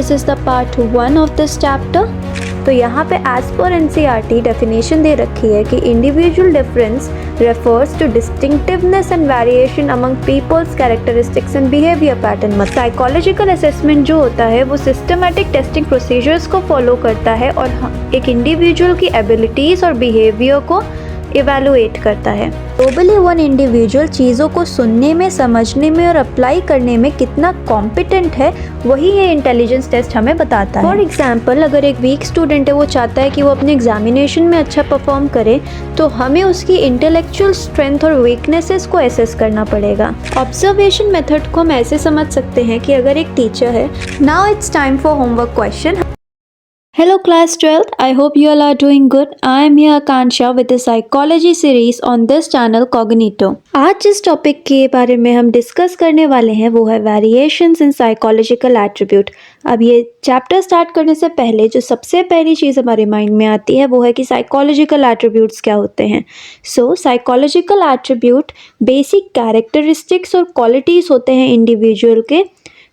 This is the part 1 of this chapter. तो यहाँ पे एज पर एनसीईआरटी डेफिनेशन दे रखी है कि individual difference refers to distinctiveness and variation among peoples characteristics and behaviour pattern. मतलब psychological assessment जो होता है वो सिस्टमैटिक टेस्टिंग प्रोसीजर्स को फॉलो करता है और एक इंडिविजुअल की एबिलिटीज़ और बिहेवियर को इवेलुएट करता है। ग्लोबली वन इंडिविजुअल चीज़ों को सुनने में, समझने में और अप्लाई करने में कितना कॉम्पिटेंट है, वही ये इंटेलिजेंस टेस्ट हमें बताता है। फॉर एग्जाम्पल, अगर एक वीक स्टूडेंट है, वो चाहता है कि वो अपने एग्जामिनेशन में अच्छा परफॉर्म करे, तो हमें उसकी इंटेलेक्चुअल स्ट्रेंथ और वीकनेसेस को एसेस करना पड़ेगा। ऑब्जर्वेशन मेथड को हम ऐसे समझ सकते हैं कि अगर एक टीचर है, now it's time for homework question. Hello class 12th, I hope you all are doing good. I am here Akansha with the psychology series on this channel Cognito. आज जिस टॉपिक के बारे में हम डिस्कस करने वाले हैं वो है वेरिएशंस इन साइकोलॉजिकल एट्रीब्यूट। अब ये चैप्टर स्टार्ट करने से पहले जो सबसे पहली चीज़ हमारे माइंड में आती है वो है कि साइकोलॉजिकल एट्रीब्यूट्स क्या होते हैं। साइकोलॉजिकल एट्रीब्यूट बेसिक कैरेक्टरिस्टिक्स और क्वालिटीज़ होते हैं इंडिविजुअल के,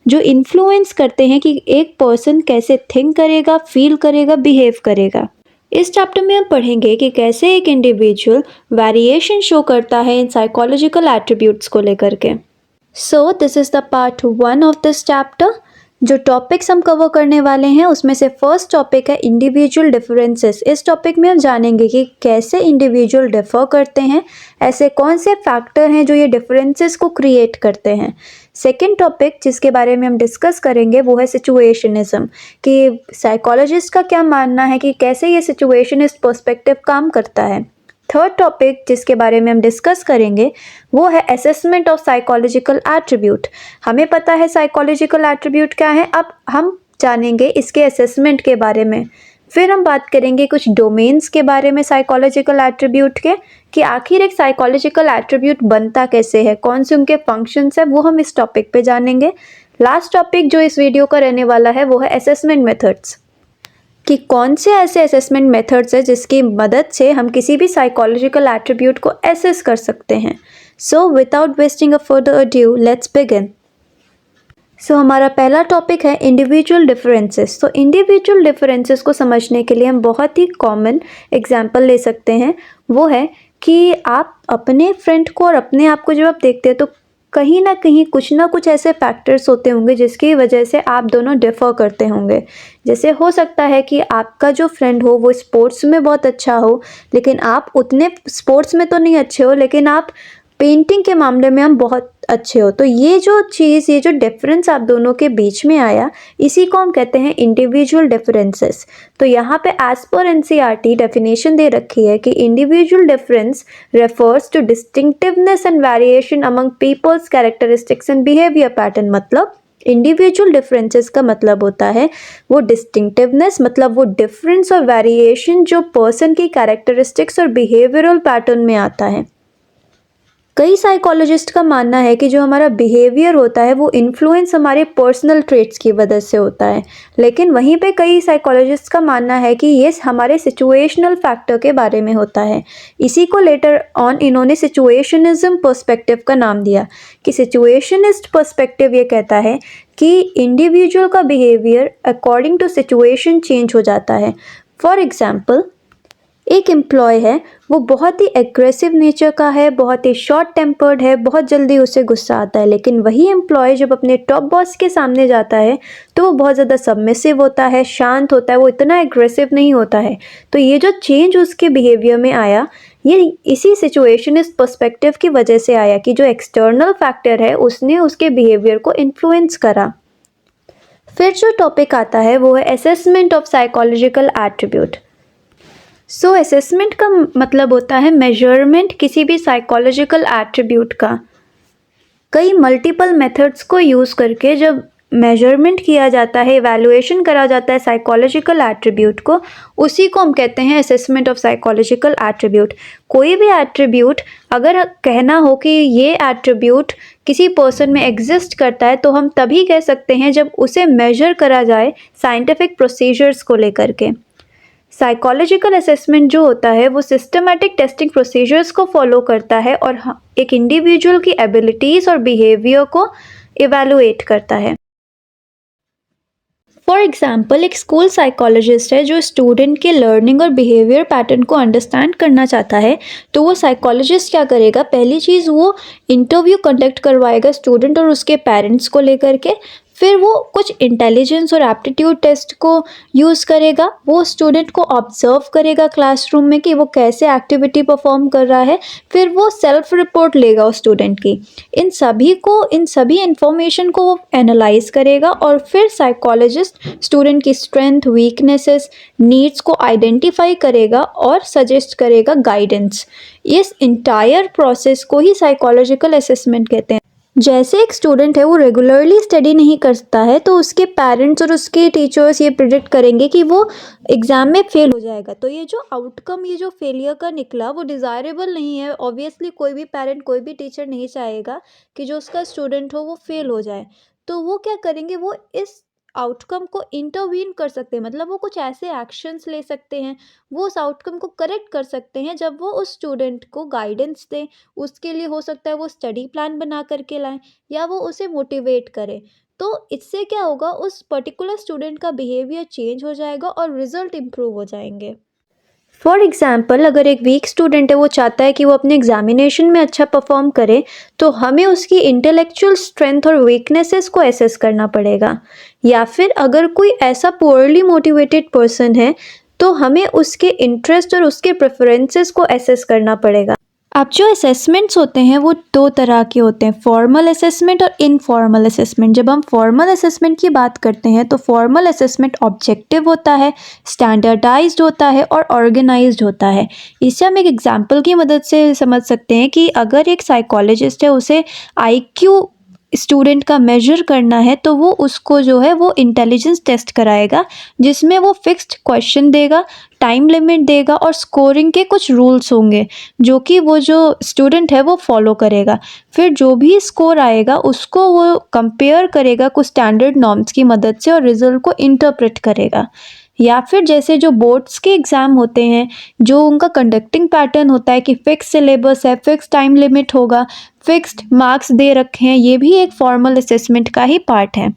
जो इन्फ्लुएंस करते हैं कि एक पर्सन कैसे थिंक करेगा, फील करेगा, बिहेव करेगा। इस चैप्टर में हम पढ़ेंगे कि कैसे एक इंडिविजुअल वेरिएशन शो करता है इन साइकोलॉजिकल एट्रीब्यूट्स को लेकर के। This is the part 1 of this chapter. जो टॉपिक्स हम कवर करने वाले हैं उसमें से फर्स्ट टॉपिक है इंडिविजुअल डिफरेंसेस। इस टॉपिक में हम जानेंगे कि कैसे इंडिविजुअल डिफर करते हैं, ऐसे कौन से फैक्टर हैं जो ये डिफरेंसेस को क्रिएट करते हैं। सेकेंड टॉपिक जिसके बारे में हम डिस्कस करेंगे वो है सिचुएशनिज्म, कि साइकोलॉजिस्ट का क्या मानना है कि कैसे ये सिचुएशनिस्ट पर्सपेक्टिव काम करता है। थर्ड टॉपिक जिसके बारे में हम डिस्कस करेंगे वो है असेसमेंट ऑफ साइकोलॉजिकल एट्रीब्यूट। हमें पता है साइकोलॉजिकल एट्रीब्यूट क्या है, अब हम जानेंगे इसके असेसमेंट के बारे में। फिर हम बात करेंगे कुछ डोमेन्स के बारे में साइकोलॉजिकल एट्रीब्यूट के, कि आखिर एक साइकोलॉजिकल एट्रीब्यूट बनता कैसे है, कौन से उनके फंक्शंस है, वो हम इस टॉपिक पे जानेंगे। लास्ट टॉपिक जो इस वीडियो का रहने वाला है वो है असेसमेंट मेथड्स, कि कौन से ऐसे असेसमेंट मेथड्स है जिसकी मदद से हम किसी भी साइकोलॉजिकल एट्रीब्यूट को एसेस कर सकते हैं। Without wasting a further adieu, let's begin. हमारा पहला टॉपिक है इंडिविजुअल डिफरेंसेस। इंडिविजुअल डिफरेंसेस को समझने के लिए हम बहुत ही कॉमन एग्जांपल ले सकते हैं। वो है कि आप अपने फ्रेंड को और अपने आप को जब आप देखते हैं तो कहीं ना कहीं कुछ ना कुछ ऐसे फैक्टर्स होते होंगे जिसकी वजह से आप दोनों डिफ़र करते होंगे। जैसे हो सकता है कि आपका जो फ्रेंड हो वो स्पोर्ट्स में बहुत अच्छा हो, लेकिन आप उतने स्पोर्ट्स में तो नहीं अच्छे हो, लेकिन आप पेंटिंग के मामले में हम बहुत अच्छे हो। तो ये जो चीज़, ये जो डिफरेंस आप दोनों के बीच में आया, इसी को हम कहते हैं इंडिविजुअल डिफरेंसेस। तो यहाँ पे एज पर एनसीईआरटी डेफिनेशन दे रखी है कि individual difference refers to distinctiveness and variation among peoples characteristics and behaviour pattern. मतलब इंडिविजुअल डिफरेंसेस का मतलब होता है वो डिस्टिंक्टिवनेस, मतलब वो डिफरेंस और वेरिएशन जो पर्सन की कैरेक्टरिस्टिक्स और बिहेवियरल पैटर्न में आता है। कई साइकोलॉजिस्ट का मानना है कि जो हमारा बिहेवियर होता है वो इन्फ्लुएंस हमारे पर्सनल ट्रेट्स की वजह से होता है, लेकिन वहीं पे कई साइकोलॉजिस्ट का मानना है कि ये हमारे सिचुएशनल फैक्टर के बारे में होता है। इसी को लेटर ऑन इन्होंने सिचुएशनिज्म पर्सपेक्टिव का नाम दिया, कि सिचुएशनिस्ट पर्सपेक्टिव ये कहता है कि इंडिविजुअल का behaviour according to situation change हो जाता है। फॉर एग्जाम्पल, एक एम्प्लॉय है, वो बहुत ही एग्रेसिव नेचर का है, बहुत ही शॉर्ट टेम्पर्ड है, बहुत जल्दी उसे गुस्सा आता है, लेकिन वही एम्प्लॉय जब अपने टॉप बॉस के सामने जाता है तो वो बहुत ज़्यादा सबमिसिव होता है, शांत होता है, वो इतना एग्रेसिव नहीं होता है। तो ये जो चेंज उसके बिहेवियर में आया, ये इसी सिचुएशनिस्ट पर्सपेक्टिव की वजह से आया, कि जो एक्सटर्नल फैक्टर है उसने उसके बिहेवियर को इन्फ्लुएंस करा। फिर जो टॉपिक आता है वो है assessment of psychological attribute. Assessment का मतलब होता है मेजरमेंट किसी भी साइकोलॉजिकल एट्रीब्यूट का। कई मल्टीपल मेथड्स को यूज़ करके जब मेजरमेंट किया जाता है, इवैल्यूएशन करा जाता है साइकोलॉजिकल एट्रीब्यूट को, उसी को हम कहते हैं असेसमेंट ऑफ साइकोलॉजिकल एट्रीब्यूट। कोई भी एट्रीब्यूट अगर कहना हो कि ये एट्रीब्यूट किसी पर्सन में एग्जिस्ट करता है तो हम तभी कह सकते हैं जब उसे मेजर करा जाए साइंटिफिक प्रोसीजर्स को लेकर के। साइकोलॉजिकल असेसमेंट जो होता है वो सिस्टमैटिक टेस्टिंग प्रोसीजर्स को फॉलो करता है और एक इंडिविजुअल की एबिलिटीज़ और बिहेवियर को इवेलुएट करता है। फॉर एग्जाम्पल एक स्कूल साइकोलॉजिस्ट है जो स्टूडेंट के लर्निंग और बिहेवियर पैटर्न को अंडरस्टैंड करना चाहता है, तो वो साइकोलॉजिस्ट क्या करेगा, पहली चीज़ वो इंटरव्यू कंडक्ट करवाएगा स्टूडेंट और उसके पेरेंट्स को लेकर के। फिर वो कुछ इंटेलिजेंस और एप्टीट्यूड टेस्ट को यूज़ करेगा, वो स्टूडेंट को ऑब्जर्व करेगा क्लासरूम में कि वो कैसे एक्टिविटी परफॉर्म कर रहा है। फिर वो सेल्फ रिपोर्ट लेगा उस स्टूडेंट की। इन सभी इंफॉर्मेशन को वो एनालाइज करेगा और फिर साइकोलॉजिस्ट स्टूडेंट की स्ट्रेंथ, वीकनेसेस, नीड्स को आइडेंटिफाई करेगा और सजेस्ट करेगा गाइडेंस। इस इंटायर प्रोसेस को ही साइकोलॉजिकल असेसमेंट कहते हैं। जैसे एक स्टूडेंट है वो रेगुलरली स्टडी नहीं करता है, तो उसके पेरेंट्स और उसके टीचर्स ये प्रिडिक्ट करेंगे कि वो एग्ज़ाम में फेल हो जाएगा। तो ये जो आउटकम, ये जो फेलियर का निकला, वो डिज़ायरेबल नहीं है। ऑब्वियसली कोई भी पेरेंट, कोई भी टीचर नहीं चाहेगा कि जो उसका स्टूडेंट हो वो फेल हो जाए। तो वो क्या करेंगे, वो इस आउटकम को इंटरवीन कर सकते हैं, मतलब वो कुछ ऐसे एक्शंस ले सकते हैं, वो उस आउटकम को करेक्ट कर सकते हैं जब वो उस स्टूडेंट को गाइडेंस दें। उसके लिए हो सकता है वो स्टडी प्लान बना करके लाएं या वो उसे मोटिवेट करें। तो इससे क्या होगा, उस पर्टिकुलर स्टूडेंट का बिहेवियर चेंज हो जाएगा और रिजल्ट इम्प्रूव हो जाएंगे। फॉर एग्ज़ाम्पल अगर एक वीक स्टूडेंट है, वो चाहता है कि वो अपने एग्जामिनेशन में अच्छा परफॉर्म करे, तो हमें उसकी इंटेलेक्चुअल स्ट्रेंथ और वीकनेसेस को एसेस करना पड़ेगा। या फिर अगर कोई ऐसा पुअरली मोटिवेटेड पर्सन है, तो हमें उसके इंटरेस्ट और उसके प्रेफरेंसेस को एसेस करना पड़ेगा। अब जो असेसमेंट्स होते हैं वो दो तरह के होते हैं, फॉर्मल असेसमेंट और इनफॉर्मल असेसमेंट। जब हम फॉर्मल असेसमेंट की बात करते हैं तो फॉर्मल असेसमेंट ऑब्जेक्टिव होता है, स्टैंडर्डाइज्ड होता है और ऑर्गेनाइज्ड होता है। इसे हम एक एग्जांपल की मदद से समझ सकते हैं कि अगर एक साइकोलॉजिस्ट है, उसे आईक्यू स्टूडेंट का मेजर करना है, तो वो उसको जो है वो इंटेलिजेंस टेस्ट कराएगा, जिसमें वो फिक्स्ड क्वेश्चन देगा, टाइम लिमिट देगा और स्कोरिंग के कुछ रूल्स होंगे जो कि वो जो स्टूडेंट है वो फॉलो करेगा। फिर जो भी स्कोर आएगा उसको वो कंपेयर करेगा कुछ स्टैंडर्ड नॉर्म्स की मदद से और रिजल्ट को इंटरप्रेट करेगा। या फिर जैसे जो बोर्ड्स के एग्ज़ाम होते हैं, जो उनका कंडक्टिंग पैटर्न होता है कि फ़िक्स सिलेबस है, फ़िक्स टाइम लिमिट होगा, फ़िक्स्ड मार्क्स दे रखे हैं, ये भी एक फॉर्मल असेसमेंट का ही पार्ट है।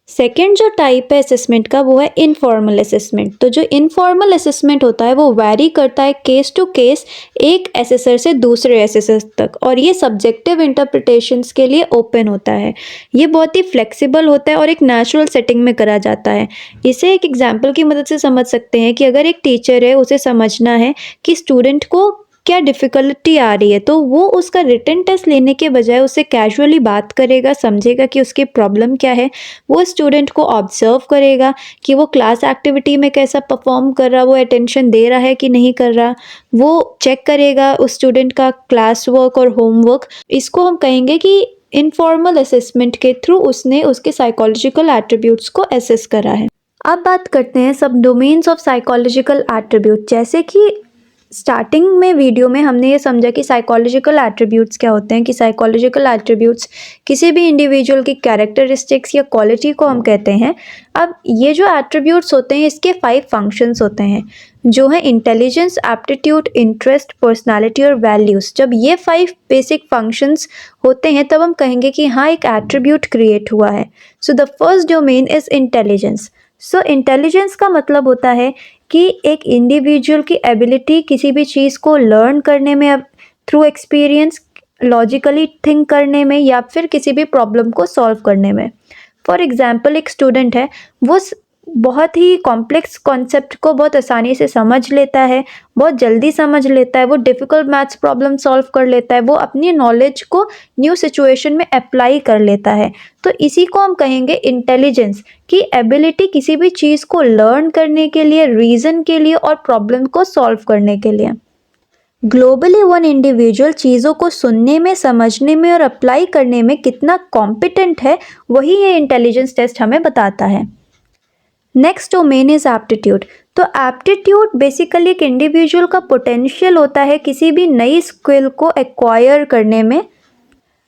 सेकेंड जो टाइप है असेसमेंट का, वो है इनफॉर्मल असेसमेंट। तो जो इनफॉर्मल असेसमेंट होता है वो वैरी करता है केस टू केस, एक असेसर से दूसरे असेसर तक, और ये सब्जेक्टिव इंटरप्रिटेशंस के लिए ओपन होता है। ये बहुत ही फ्लेक्सिबल होता है और एक नेचुरल सेटिंग में करा जाता है। इसे एक एग्जाम्पल की मदद से समझ सकते हैं कि अगर एक टीचर है, उसे समझना है कि स्टूडेंट को क्या डिफ़िकल्टी आ रही है, तो वो उसका रिटन टेस्ट लेने के बजाय उससे कैजुअली बात करेगा, समझेगा कि उसकी प्रॉब्लम क्या है। वो स्टूडेंट को ऑब्जर्व करेगा कि वो क्लास एक्टिविटी में कैसा परफॉर्म कर रहा, वो अटेंशन दे रहा है कि नहीं कर रहा। वो चेक करेगा उस स्टूडेंट का क्लास वर्क और होमवर्क। इसको हम कहेंगे कि इनफॉर्मल असेसमेंट के थ्रू उसने उसके साइकोलॉजिकल एट्रीब्यूट्स को एसेस करा है। अब बात करते हैं सब डोमेन्स ऑफ साइकोलॉजिकल एट्रीब्यूट। जैसे कि स्टार्टिंग में वीडियो में हमने ये समझा कि साइकोलॉजिकल एट्रीब्यूट्स क्या होते हैं, कि साइकोलॉजिकल एट्रीब्यूट्स किसी भी इंडिविजुअल की कैरेक्टरिस्टिक्स या क्वालिटी को हम कहते हैं। अब ये जो एट्रीब्यूट्स होते हैं, इसके 5 फंक्शंस होते हैं, जो है इंटेलिजेंस, एप्टीट्यूड, इंटरेस्ट, पर्सनालिटी और वैल्यूज़। जब ये 5 बेसिक फंक्शंस होते हैं तब हम कहेंगे कि हाँ, एक एट्रीब्यूट क्रिएट हुआ है। सो the first domain is intelligence. So intelligence का मतलब होता है कि एक इंडिविजुअल की एबिलिटी किसी भी चीज़ को लर्न करने में, थ्रू एक्सपीरियंस, लॉजिकली थिंक करने में, या फिर किसी भी प्रॉब्लम को सॉल्व करने में। फॉर एग्जांपल एक स्टूडेंट है, वो बहुत ही कॉम्प्लेक्स कॉन्सेप्ट को बहुत आसानी से समझ लेता है, बहुत जल्दी समझ लेता है, वो डिफ़िकल्ट मैथ्स प्रॉब्लम सॉल्व कर लेता है, वो अपनी नॉलेज को न्यू सिचुएशन में अप्लाई कर लेता है। तो इसी को हम कहेंगे इंटेलिजेंस, की एबिलिटी किसी भी चीज़ को लर्न करने के लिए, रीज़न के लिए और प्रॉब्लम को सॉल्व करने के लिए। ग्लोबली वन इंडिविजुअल चीज़ों को सुनने में, समझने में और अप्लाई करने में कितना कॉम्पिटेंट है, वही ये इंटेलिजेंस टेस्ट हमें बताता है। Next domain is aptitude. तो एप्टीट्यूड बेसिकली एक इंडिविजुअल का पोटेंशियल होता है किसी भी नई स्किल को एक्वायर करने में।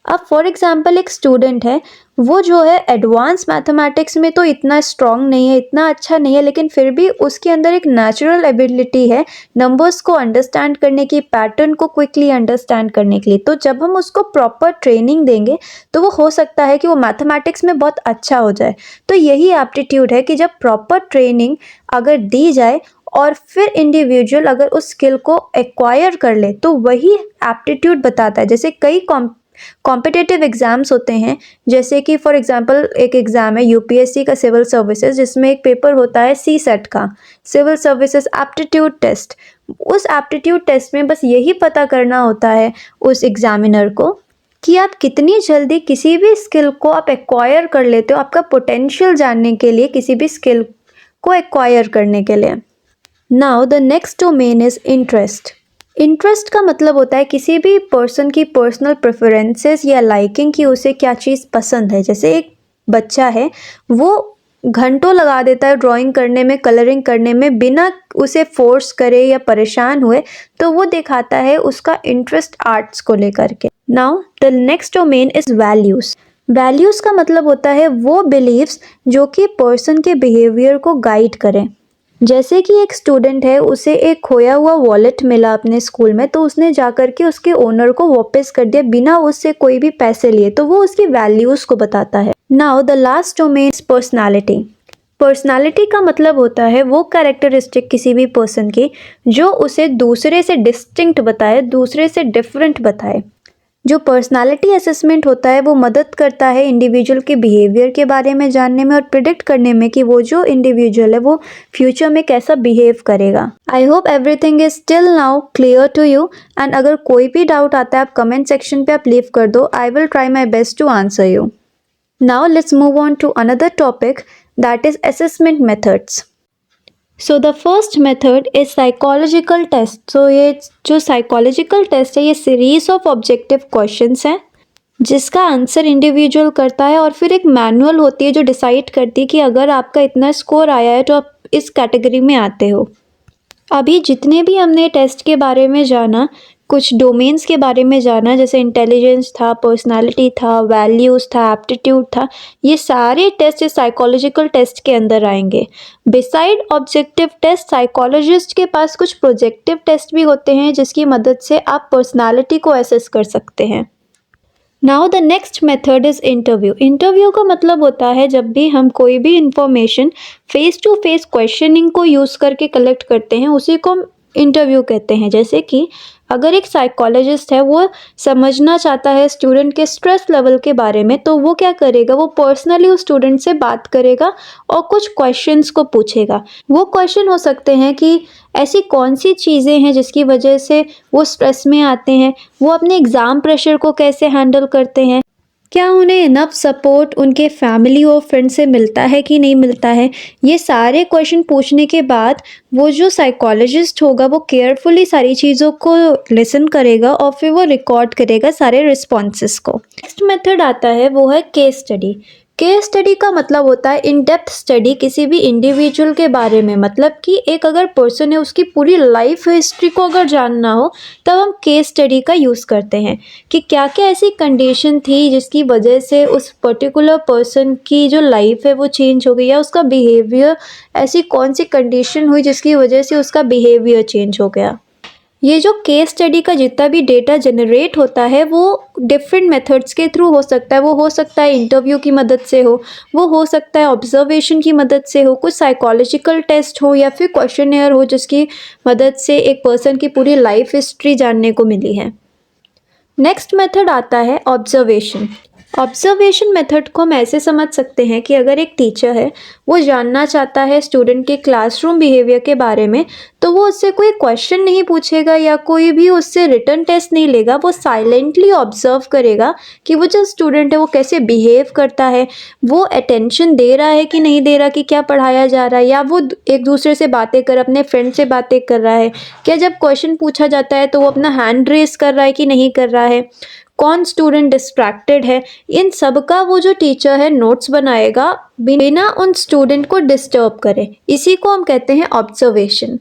अब फॉर एग्जांपल एक स्टूडेंट है, वो जो है एडवांस मैथमेटिक्स में तो इतना स्ट्रांग नहीं है, इतना अच्छा नहीं है, लेकिन फिर भी उसके अंदर एक नेचुरल एबिलिटी है नंबर्स को अंडरस्टैंड करने की, पैटर्न को क्विकली अंडरस्टैंड करने के लिए। तो जब हम उसको प्रॉपर ट्रेनिंग देंगे तो वो हो सकता है कि वो मैथमेटिक्स में बहुत अच्छा हो जाए। तो यही एप्टीट्यूड है कि जब प्रॉपर ट्रेनिंग अगर दी जाए और फिर इंडिविजुअल अगर उस स्किल को एक्वायर कर ले तो वही एप्टीट्यूड बताता है। जैसे कई कॉम्पिटिटिव एग्जाम्स होते हैं, जैसे कि फॉर एग्जांपल एक एग्ज़ाम है यूपीएससी का सिविल सर्विसेज, जिसमें एक पेपर होता है सीसेट का, सिविल सर्विसेज एप्टीट्यूड टेस्ट। उस एप्टीट्यूड टेस्ट में बस यही पता करना होता है उस एग्जामिनर को कि आप कितनी जल्दी किसी भी स्किल को आप एक्वायर कर लेते हो, आपका पोटेंशियल जानने के लिए, किसी भी स्किल को एक्वायर करने के लिए। Now the next domain is interest. Interest का मतलब होता है किसी भी पर्सन की पर्सनल प्रेफरेंसेस या लाइकिंग की, उसे क्या चीज़ पसंद है। जैसे एक बच्चा है, वो घंटों लगा देता है ड्राइंग करने में, कलरिंग करने में, बिना उसे फोर्स करे या परेशान हुए, तो वो दिखाता है उसका इंटरेस्ट आर्ट्स को लेकर के। Now the next domain is values. Values का मतलब होता है वो बिलीव्स जो कि पर्सन के बिहेवियर को गाइड करें। जैसे कि एक स्टूडेंट है, उसे एक खोया हुआ वॉलेट मिला अपने स्कूल में, तो उसने जाकर के उसके ओनर को वापस कर दिया बिना उससे कोई भी पैसे लिए, तो वो उसकी वैल्यूज़ को बताता है। Now the last domain is personality. Personality का मतलब होता है वो कैरेक्टरिस्टिक किसी भी पर्सन की जो उसे दूसरे से डिस्टिंक्ट बताए, दूसरे से डिफरेंट बताए। जो पर्सनालिटी असेसमेंट होता है वो मदद करता है इंडिविजुअल के बिहेवियर के बारे में जानने में और प्रिडिक्ट करने में कि वो जो इंडिविजुअल है वो फ्यूचर में कैसा बिहेव करेगा। I hope everything is still now clear to you, and अगर कोई भी डाउट आता है आप कमेंट सेक्शन पे आप लीव कर दो। I will try my best to answer you. Now let's move on to another topic, that is assessment methods. So the first method is psychological test. So ये जो psychological test है, ये series of objective questions हैं जिसका answer individual करता है, और फिर एक मैनुअल होती है जो डिसाइड करती है कि अगर आपका इतना स्कोर आया है तो आप इस कैटेगरी में आते हो। अभी जितने भी हमने टेस्ट के बारे में जाना, कुछ डोमेन्स के बारे में जाना, जैसे इंटेलिजेंस था, पर्सनालिटी था, वैल्यूज़ था, एप्टीट्यूड था, ये सारे टेस्ट इस साइकोलॉजिकल टेस्ट के अंदर आएंगे। बिसाइड ऑब्जेक्टिव टेस्ट, साइकोलॉजिस्ट के पास कुछ प्रोजेक्टिव टेस्ट भी होते हैं जिसकी मदद से आप पर्सनालिटी को असेस कर सकते हैं। Now the next method is interview. Interview का मतलब होता है जब भी हम कोई भी information face to face questioning को यूज़ करके कलेक्ट करते हैं, उसी को हम इंटरव्यू कहते हैं। जैसे कि अगर एक साइकोलॉजिस्ट है, वो समझना चाहता है स्टूडेंट के स्ट्रेस लेवल के बारे में, तो वो क्या करेगा, वो पर्सनली उस स्टूडेंट से बात करेगा और कुछ क्वेश्चंस को पूछेगा। वो क्वेश्चन हो सकते हैं कि ऐसी कौन सी चीज़ें हैं जिसकी वजह से वो स्ट्रेस में आते हैं, वो अपने एग्ज़ाम प्रेशर को कैसे हैंडल करते हैं, क्या उन्हें इनफ सपोर्ट उनके फैमिली और फ्रेंड से मिलता है कि नहीं मिलता है। ये सारे क्वेश्चन पूछने के बाद वो जो साइकोलॉजिस्ट होगा वो केयरफुली सारी चीज़ों को लिसन करेगा और फिर वो रिकॉर्ड करेगा सारे रिस्पॉन्सेस को। नेक्स्ट मेथड आता है वो है केस स्टडी। केस स्टडी का मतलब होता है इन डेप्थ स्टडी किसी भी इंडिविजुअल के बारे में। मतलब कि एक अगर पर्सन है, उसकी पूरी लाइफ हिस्ट्री को अगर जानना हो तब हम केस स्टडी का यूज़ करते हैं कि क्या क्या ऐसी कंडीशन थी जिसकी वजह से उस पर्टिकुलर पर्सन की जो लाइफ है वो चेंज हो गई, या उसका बिहेवियर, ऐसी कौन सी कंडीशन हुई जिसकी वजह से उसका बिहेवियर चेंज हो गया। ये जो केस स्टडी का जितना भी डेटा जनरेट होता है वो डिफरेंट मेथड्स के थ्रू हो सकता है। वो हो सकता है इंटरव्यू की मदद से वो हो सकता है ऑब्जर्वेशन की मदद से हो, कुछ साइकोलॉजिकल टेस्ट हो, या फिर क्वेश्चनेयर हो जिसकी मदद से एक पर्सन की पूरी लाइफ हिस्ट्री जानने को मिली है। नेक्स्ट मेथड आता है ऑब्जर्वेशन। ऑब्जर्वेशन मेथड को हम ऐसे समझ सकते हैं कि अगर एक टीचर है, वो जानना चाहता है स्टूडेंट के क्लासरूम बिहेवियर के बारे में, तो वो उससे कोई क्वेश्चन नहीं पूछेगा या कोई भी उससे रिटन टेस्ट नहीं लेगा। वो साइलेंटली ऑब्जर्व करेगा कि वो जो स्टूडेंट है वो कैसे बिहेव करता है, वो अटेंशन दे रहा है कि नहीं दे रहा, कि क्या पढ़ाया जा रहा है, या वो एक दूसरे से बातें कर, अपने फ्रेंड से बातें कर रहा है, क्या जब क्वेश्चन पूछा जाता है तो वो अपना हैंड रेस कर रहा है कि नहीं कर रहा है, कौन स्टूडेंट डिस्ट्रैक्टेड है। इन सब का वो जो टीचर है नोट्स बनाएगा बिना उन स्टूडेंट को डिस्टर्ब करे। इसी को हम कहते हैं ऑब्जर्वेशन।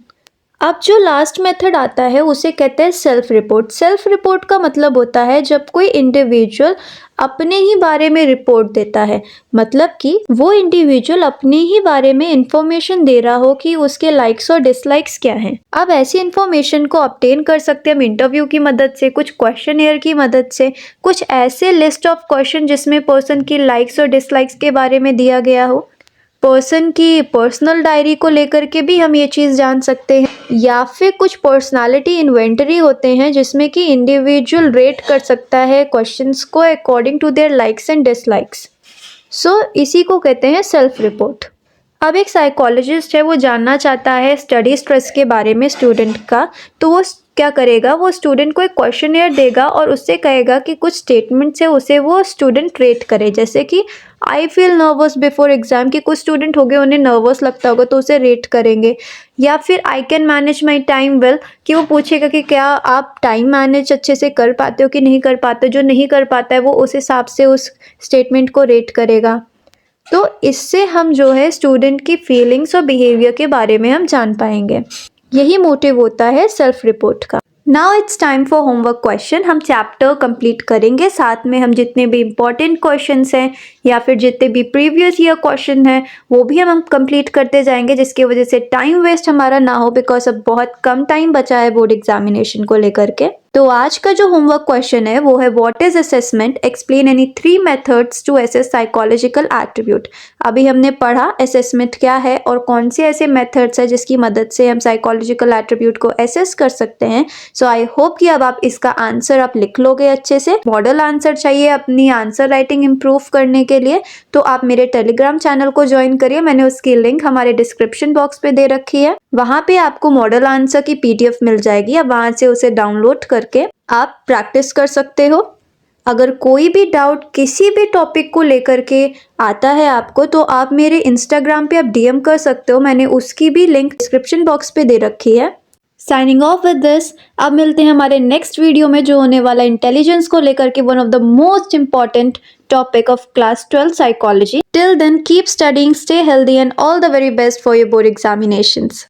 अब जो लास्ट मेथड आता है उसे कहते हैं सेल्फ रिपोर्ट। सेल्फ रिपोर्ट का मतलब होता है जब कोई इंडिविजुअल अपने ही बारे में रिपोर्ट देता है, मतलब कि वो इंडिविजुअल अपने ही बारे में इंफॉर्मेशन दे रहा हो कि उसके लाइक्स और डिसलाइक्स क्या हैं। अब ऐसी इंफॉर्मेशन को ऑब्टेन कर सकते हैं हम इंटरव्यू की मदद से, कुछ क्वेश्चनियर की मदद से, कुछ ऐसे लिस्ट ऑफ क्वेश्चन जिसमें पर्सन की लाइक्स और डिसलाइक्स के बारे में दिया गया हो। पर्सन की पर्सनल डायरी को लेकर के भी हम ये चीज़ जान सकते हैं, या फिर कुछ पर्सनालिटी इन्वेंटरी होते हैं जिसमें कि इंडिविजुअल रेट कर सकता है क्वेश्चंस को according to their likes and dislikes. So इसी को कहते हैं सेल्फ रिपोर्ट। अब एक साइकोलॉजिस्ट है, वो जानना चाहता है स्टडी स्ट्रेस के बारे में स्टूडेंट का, तो वो क्या करेगा, वो स्टूडेंट को एक क्वेश्चनियर देगा और उससे कहेगा कि कुछ स्टेटमेंट से उसे वो स्टूडेंट रेट करे, जैसे कि I feel nervous before exam, कि कुछ स्टूडेंट हो गए उन्हें नर्वस लगता होगा तो उसे रेट करेंगे। या फिर I can manage my time well, कि वो पूछेगा कि क्या आप टाइम मैनेज अच्छे से कर पाते हो कि नहीं कर पाते हो। जो नहीं कर पाता है वो उस हिसाब से उस स्टेटमेंट को रेट करेगा। तो इससे हम जो है स्टूडेंट की फीलिंग्स और बिहेवियर के बारे में हम जान पाएंगे। यही मोटिव होता है सेल्फ रिपोर्ट का। Now it's time for homework question. हम चैप्टर कंप्लीट करेंगे, साथ में हम जितने भी इम्पोर्टेंट क्वेश्चंस हैं या फिर जितने भी प्रीवियस ईयर क्वेश्चन हैं वो भी हम कंप्लीट करते जाएंगे, जिसकी वजह से टाइम वेस्ट हमारा ना हो, बिकॉज अब बहुत कम टाइम बचा है बोर्ड एग्जामिनेशन को लेकर के। तो आज का जो होमवर्क क्वेश्चन है वो है what is assessment, explain any 3 methods to assess psychological attribute. अभी हमने पढ़ा असेसमेंट क्या है और कौन से ऐसे मेथड्स है जिसकी मदद से हम साइकोलॉजिकल एट्रीब्यूट को असेस कर सकते हैं। सो आई होप कि अब आप इसका आंसर आप लिख लोगे अच्छे से। मॉडल आंसर चाहिए अपनी आंसर राइटिंग इंप्रूव करने के लिए, तो आप मेरे टेलीग्राम चैनल को ज्वाइन करिए। मैंने उसकी लिंक हमारे डिस्क्रिप्शन बॉक्स पे दे रखी है। वहां पे आपको मॉडल आंसर की PDF मिल जाएगी, अब वहां से उसे डाउनलोड करके आप प्रैक्टिस कर सकते हो। अगर कोई भी डाउट किसी भी टॉपिक को लेकर के आता है आपको, तो आप मेरे इंस्टाग्राम पे आप DM कर सकते हो, मैंने उसकी भी लिंक डिस्क्रिप्शन बॉक्स पे दे रखी है। Signing off with this. अब मिलते हैं हमारे नेक्स्ट वीडियो में जो होने वाला इंटेलिजेंस को लेकर के, one of the most important topic of class 12 psychology. Till then keep studying, stay healthy and all the very best for your board examinations.